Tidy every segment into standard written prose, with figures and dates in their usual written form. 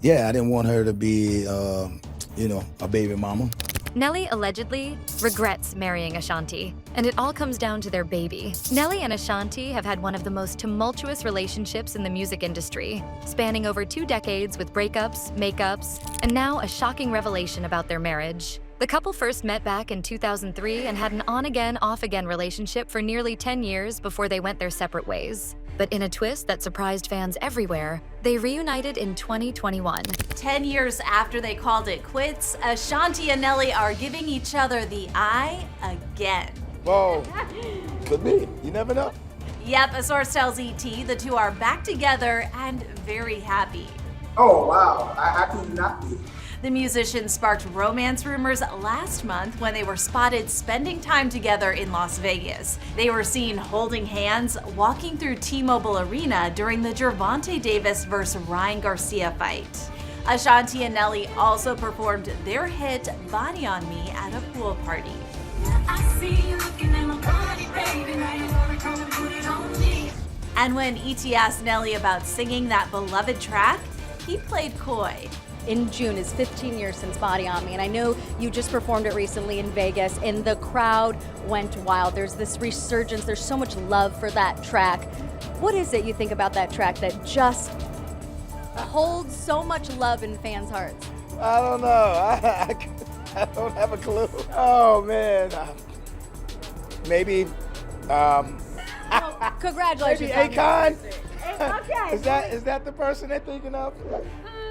yeah, I didn't want her to be, a baby mama. Nelly allegedly regrets marrying Ashanti, and it all comes down to their baby. Nelly and Ashanti have had one of the most tumultuous relationships in the music industry, spanning over 2 decades with breakups, makeups, and now a shocking revelation about their marriage. The couple first met back in 2003 and had an on-again, off-again relationship for nearly 10 years before they went their separate ways. But in a twist that surprised fans everywhere, they reunited in 2021. 10 years after they called it quits, Ashanti and Nelly are giving each other the eye again. Whoa, could be. You never know. Yep, a source tells ET the two are back together and very happy. Oh, wow. How could you not be? The musicians sparked romance rumors last month when they were spotted spending time together in Las Vegas. They were seen holding hands, walking through T-Mobile Arena during the Gervonta Davis vs. Ryan Garcia fight. Ashanti and Nelly also performed their hit Body on Me at a pool party. I see you looking at my body, baby. Now you wanna come and put it on me. And when ET asked Nelly about singing that beloved track, he played coy. In June is 15 years since Body on Me, and I know you just performed it recently in Vegas, and the crowd went wild. There's this resurgence, there's so much love for that track. What is it you think about that track that just holds so much love in fans' hearts? I don't know. I don't have a clue. Oh, man. Maybe, Congratulations. maybe Akon? Okay. Is that the person they're thinking of?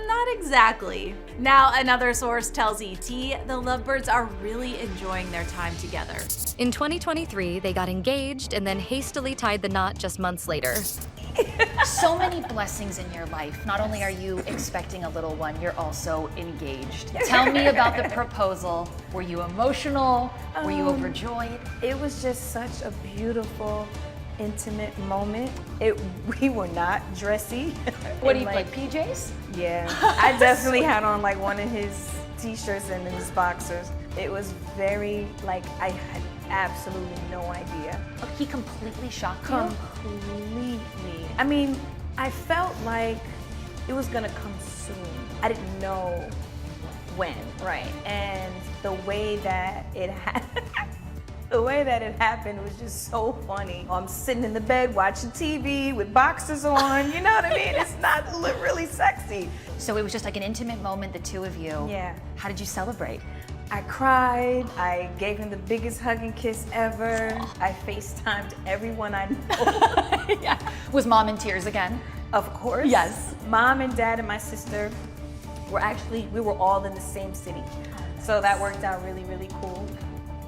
Not exactly. Now, another source tells ET the Lovebirds are really enjoying their time together. In 2023, they got engaged and then hastily tied the knot just months later. So many blessings in your life. Not only are you expecting a little one, you're also engaged. Tell me about the proposal. Were you emotional? Were you overjoyed? It was just such a beautiful, intimate moment. We were not dressy. What do And, you like, PJs? Yeah, I definitely had on like one of his t-shirts and his boxers. It was very like I had absolutely no idea. He completely shocked you? Completely. I mean, I felt like it was gonna come soon. I didn't know when. Right. And the way that it the way that it happened was just so funny. I'm sitting in the bed watching TV with boxers on, you know what I mean? It's not really sexy. So it was just like an intimate moment, the two of you. Yeah. How did you celebrate? I cried, I gave him the biggest hug and kiss ever. I FaceTimed everyone I know. Yeah. Was mom in tears again? Of course. Yes. Mom and dad and my sister we were all in the same city. So that worked out really, really cool.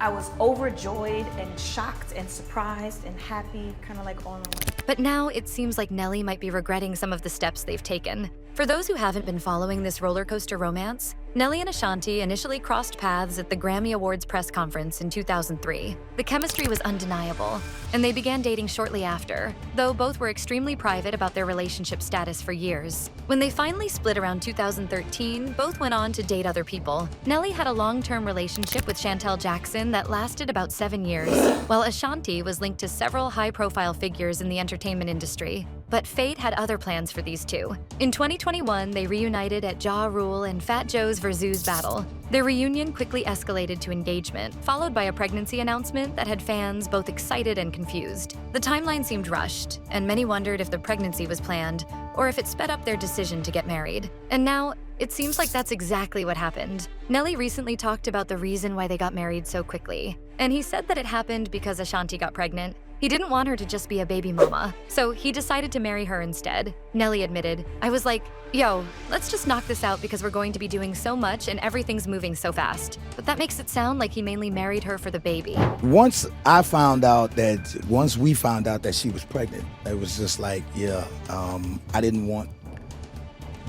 I was overjoyed and shocked and surprised and happy, kind of like all in one. But now it seems like Nelly might be regretting some of the steps they've taken. For those who haven't been following this roller coaster romance, Nelly and Ashanti initially crossed paths at the Grammy Awards press conference in 2003. The chemistry was undeniable, and they began dating shortly after, though both were extremely private about their relationship status for years. When they finally split around 2013, both went on to date other people. Nelly had a long-term relationship with Chantel Jackson that lasted about 7 years, while Ashanti was linked to several high-profile figures in the entertainment industry. But fate had other plans for these two. In 2021, they reunited at Ja Rule and Fat Joe's Versus battle. Their reunion quickly escalated to engagement, followed by a pregnancy announcement that had fans both excited and confused. The timeline seemed rushed, and many wondered if the pregnancy was planned, or if it sped up their decision to get married. And now, it seems like that's exactly what happened. Nelly recently talked about the reason why they got married so quickly, and he said that it happened because Ashanti got pregnant. He didn't want her to just be a baby mama, so he decided to marry her instead. Nelly admitted, "I was like, yo, let's just knock this out because we're going to be doing so much and everything's moving so fast." But that makes it sound like he mainly married her for the baby. Once we found out that she was pregnant, it was just like, I didn't want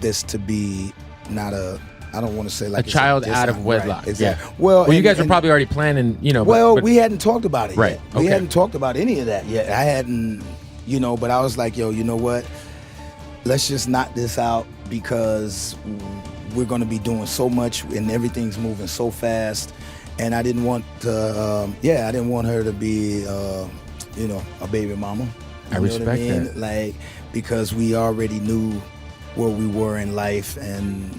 this to be I don't want to say like a child just out of wedlock. Right, exactly. Yeah. Well, you guys were probably already planning, Well, but we hadn't talked about it right. yet. Okay. We hadn't talked about any of that yet. I hadn't, but I was like, yo, you know what? Let's just knock this out because we're going to be doing so much and everything's moving so fast. And I didn't want to, I didn't want her to be, a baby mama. I respect that. Like, because we already knew where we were in life, and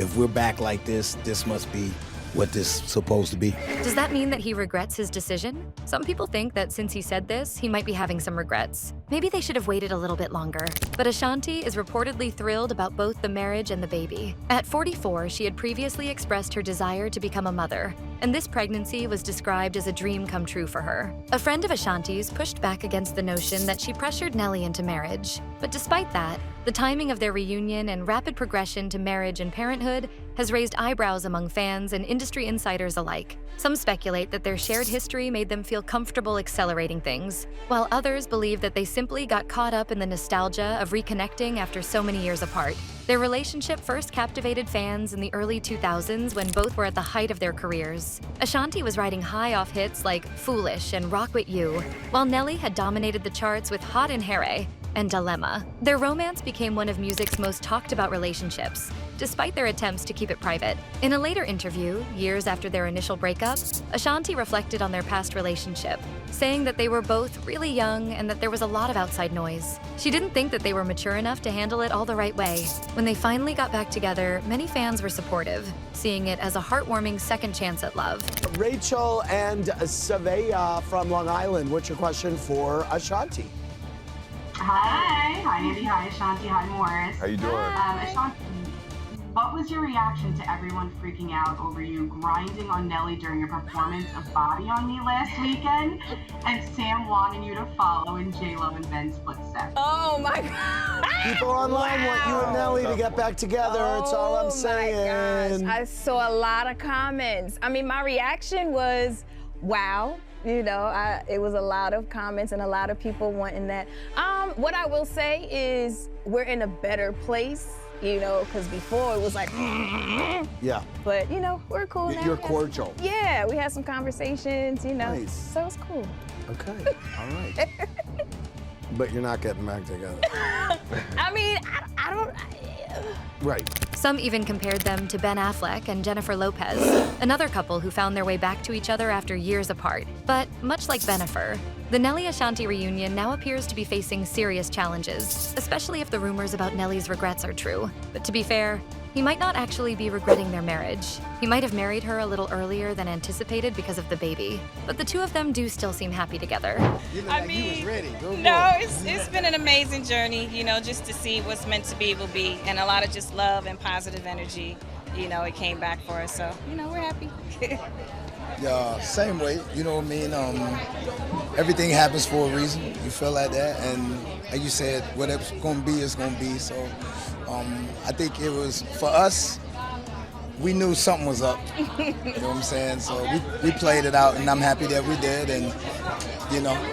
if we're back like this, this must be what this is supposed to be. Does that mean that he regrets his decision? Some people think that since he said this, he might be having some regrets. Maybe they should have waited a little bit longer. But Ashanti is reportedly thrilled about both the marriage and the baby. At 44, she had previously expressed her desire to become a mother, and this pregnancy was described as a dream come true for her. A friend of Ashanti's pushed back against the notion that she pressured Nelly into marriage. But despite that, the timing of their reunion and rapid progression to marriage and parenthood has raised eyebrows among fans and industry insiders alike. Some speculate that their shared history made them feel comfortable accelerating things, while others believe that they simply got caught up in the nostalgia of reconnecting after so many years apart. Their relationship first captivated fans in the early 2000s when both were at the height of their careers. Ashanti was riding high off hits like Foolish and Rock With You, while Nelly had dominated the charts with Hot in Here and Dilemma. Their romance became one of music's most talked about relationships, despite their attempts to keep it private. In a later interview, years after their initial breakup, Ashanti reflected on their past relationship, saying that they were both really young and that there was a lot of outside noise. She didn't think that they were mature enough to handle it all the right way. When they finally got back together, many fans were supportive, seeing it as a heartwarming second chance at love. Rachel and Savea from Long Island, what's your question for Ashanti? Hi Andy, hi Ashanti, hi Morris. How you doing? Ashanti, what was your reaction to everyone freaking out over you grinding on Nelly during your performance of Body on Me last weekend, and Sam wanting you to follow in J-Lo and Ben's footsteps? Oh my God. People online want you and Nelly to get back together. It's all I'm saying. Gosh. I saw a lot of comments. I mean, my reaction was, wow. It was a lot of comments and a lot of people wanting that. What I will say is we're in a better place, because before it was like, yeah. But, we're cool now. You're cordial. Yeah, we had some conversations, Nice. So it's cool. Okay, all right. But you're not getting back together. I mean, I don't. Right. Some even compared them to Ben Affleck and Jennifer Lopez, another couple who found their way back to each other after years apart. But much like Bennifer, the Nelly-Ashanti reunion now appears to be facing serious challenges, especially if the rumors about Nelly's regrets are true. But to be fair, he might not actually be regretting their marriage. He might have married her a little earlier than anticipated because of the baby. But the two of them do still seem happy together. I mean, no, it's been an amazing journey, just to see what's meant to be will be, and a lot of just love and positive energy. It came back for us, so, we're happy. Yeah, same way, you know what I mean? Everything happens for a reason. You feel like that, and like you said, whatever's gonna be is gonna be. So I think it was, for us, we knew something was up. You know what I'm saying? So we played it out, and I'm happy that we did, and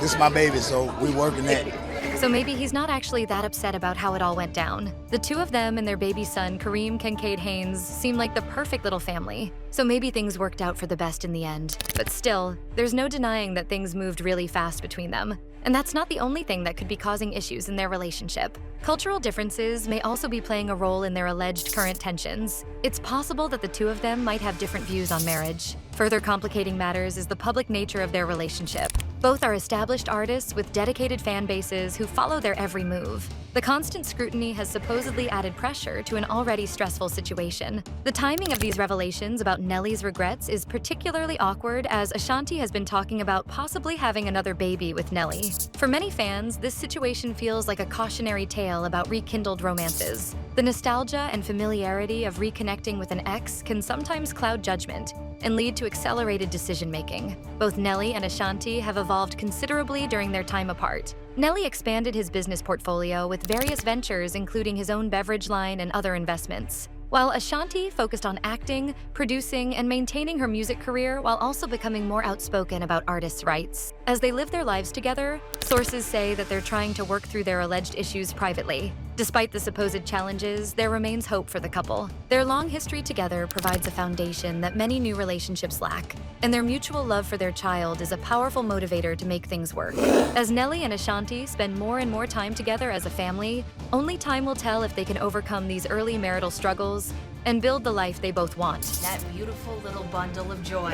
this is my baby, so we working it. So maybe he's not actually that upset about how it all went down. The two of them and their baby son, Kareem Kincaid Haynes, seem like the perfect little family. So maybe things worked out for the best in the end. But still, there's no denying that things moved really fast between them. And that's not the only thing that could be causing issues in their relationship. Cultural differences may also be playing a role in their alleged current tensions. It's possible that the two of them might have different views on marriage. Further complicating matters is the public nature of their relationship. Both are established artists with dedicated fan bases who follow their every move. The constant scrutiny has supposedly added pressure to an already stressful situation. The timing of these revelations about Nelly's regrets is particularly awkward, as Ashanti has been talking about possibly having another baby with Nelly. For many fans, this situation feels like a cautionary tale about rekindled romances. The nostalgia and familiarity of reconnecting with an ex can sometimes cloud judgment and lead to accelerated decision-making. Both Nelly and Ashanti have evolved considerably during their time apart. Nelly expanded his business portfolio with various ventures, including his own beverage line and other investments, while Ashanti focused on acting, producing, and maintaining her music career while also becoming more outspoken about artists' rights. As they live their lives together, sources say that they're trying to work through their alleged issues privately. Despite the supposed challenges, there remains hope for the couple. Their long history together provides a foundation that many new relationships lack, and their mutual love for their child is a powerful motivator to make things work. As Nelly and Ashanti spend more and more time together as a family, only time will tell if they can overcome these early marital struggles and build the life they both want. That beautiful little bundle of joy.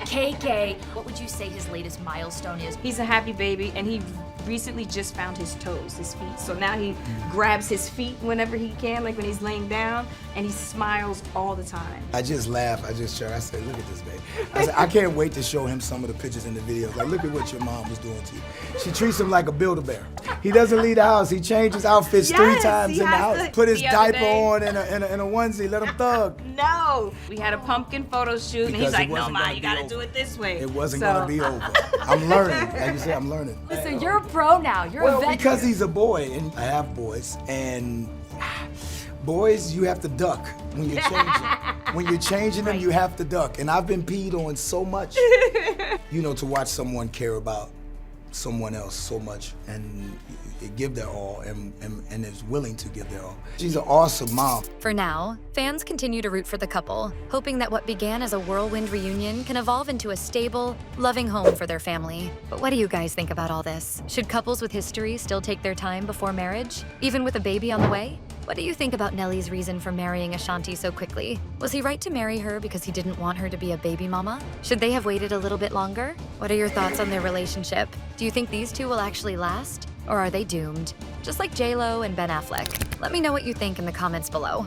KK, what would you say his latest milestone is? He's a happy baby, and he recently just found his toes, his feet. So now he grabs his feet whenever he can, like when he's laying down, and he smiles all the time. I just laugh. I just share. I say, look at this, babe. I said, I can't wait to show him some of the pictures in the videos. Like, look at what your mom was doing to you. She treats him like a Build-A-Bear. He doesn't leave the house. He changes outfits 3 times in the house. Put his diaper on in a onesie. Let him thug. No, we had a pumpkin photo shoot, and he's like, no, Ma, you gotta do it this way. It wasn't gonna be over. I'm learning. Like you said, I'm learning. So you're a pro now. You're a veteran. Because he's a boy, and I have boys, and boys, you have to duck when you're changing. When you're changing them, you have to duck. And I've been peed on so much, you know, to watch someone care about someone else so much and give their all and is willing to give their all. She's an awesome mom. For now, fans continue to root for the couple, hoping that what began as a whirlwind reunion can evolve into a stable, loving home for their family. But what do you guys think about all this? Should couples with history still take their time before marriage, even with a baby on the way? What do you think about Nelly's reason for marrying Ashanti so quickly? Was he right to marry her because he didn't want her to be a baby mama? Should they have waited a little bit longer? What are your thoughts on their relationship? Do you think these two will actually last? Or are they doomed? Just like J-Lo and Ben Affleck. Let me know what you think in the comments below.